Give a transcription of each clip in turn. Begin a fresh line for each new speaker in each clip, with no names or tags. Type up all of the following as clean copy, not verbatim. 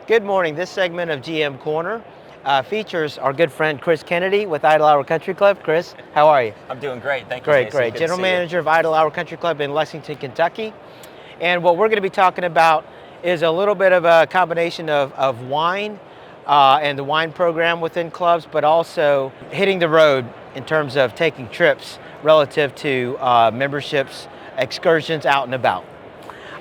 Good morning. This segment of GM Corner features our good friend Chris Kennedy with Idle Hour Country Club. Chris, how are you?
I'm doing great. Thank you,
Great,
Jason.
great.
Good to
General
see you.
Manager of Idle Hour Country Club in Lexington, Kentucky. And what we're going to be talking about is a little bit of a combination of wine and the wine program within clubs, but also hitting the road in terms of taking trips relative to memberships, excursions out and about.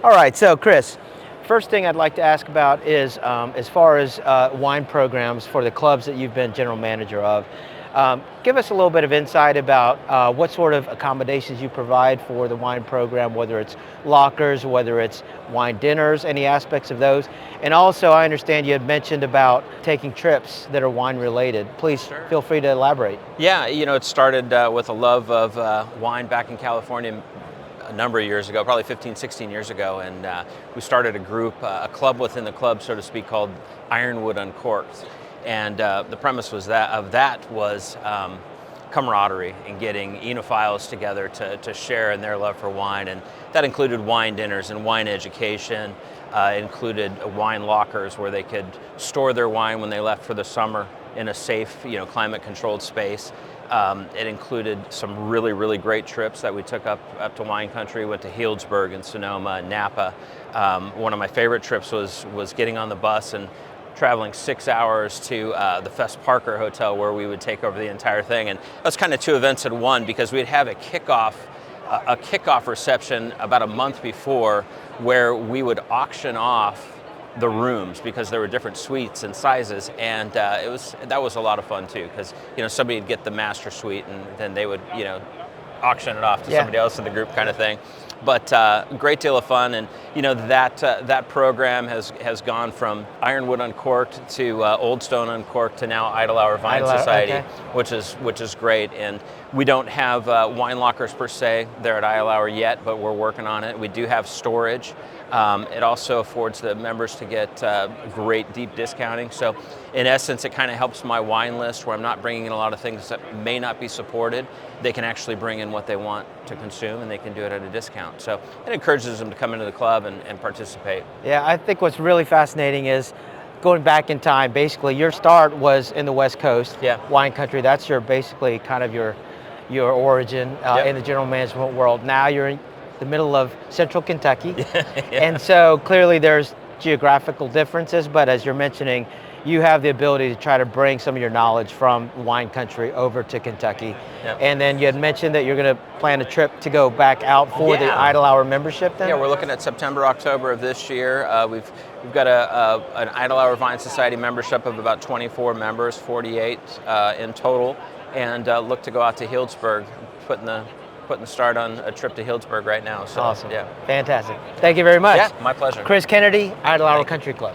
All right, so Chris, first thing I'd like to ask about is as far as wine programs for the clubs that you've been general manager of, give us a little bit of insight about what sort of accommodations you provide for the wine program, whether it's lockers, whether it's wine dinners, any aspects of those. And also, I understand you had mentioned about taking trips that are wine related. Please feel free to elaborate.
Yeah, it started with a love of wine back in California a number of years ago, probably 15, 16 years ago, and we started a group, a club within the club, so to speak, called Ironwood Uncorked. And the premise was was camaraderie and getting enophiles together to share in their love for wine, and that included wine dinners and wine education. It included wine lockers where they could store their wine when they left for the summer in a safe, climate-controlled space. It included some really, really great trips that we took up to wine country. Went to Healdsburg and Sonoma and Napa. One of my favorite trips was getting on the bus and traveling 6 hours to the Fess Parker Hotel, where we would take over the entire thing. And that's kind of two events in one, because we'd have a kickoff reception about a month before, where we would auction off the rooms because there were different suites and sizes, and that was a lot of fun too, because somebody would get the master suite and then they would auction it off to somebody else in the group, kind of thing. But great deal of fun, and that program has gone from Ironwood Uncorked to Old Stone Uncorked to now Idle Hour Vine Society,
okay.
which is great. And we don't have wine lockers per se there at Idle Hour yet, but we're working on it. We do have storage. It also affords the members to get great deep discounting. So in essence, it kind of helps my wine list, where I'm not bringing in a lot of things that may not be supported. They can actually bring in what they want to consume, and they can do it at a discount. So it encourages them to come into the club and participate.
Yeah, I think what's really fascinating is going back in time. Basically, your start was in the West Coast, wine country. That's your basically kind of your origin in the general management world. Now you're in the middle of central Kentucky. And so clearly there's geographical differences, but as you're mentioning, you have the ability to try to bring some of your knowledge from wine country over to Kentucky. And then you had mentioned that you're going to plan a trip to go back out for the Idle Hour membership then?
Yeah, we're looking at September, October of this year. We've got an Idle Hour Vine Society membership of about 24 members, 48 in total, and look to go out to Healdsburg, putting the start on a trip to Healdsburg right now. So,
awesome.
Yeah.
Fantastic. Thank you very much.
Yeah, my pleasure.
Chris Kennedy, Idle Hour Country Club.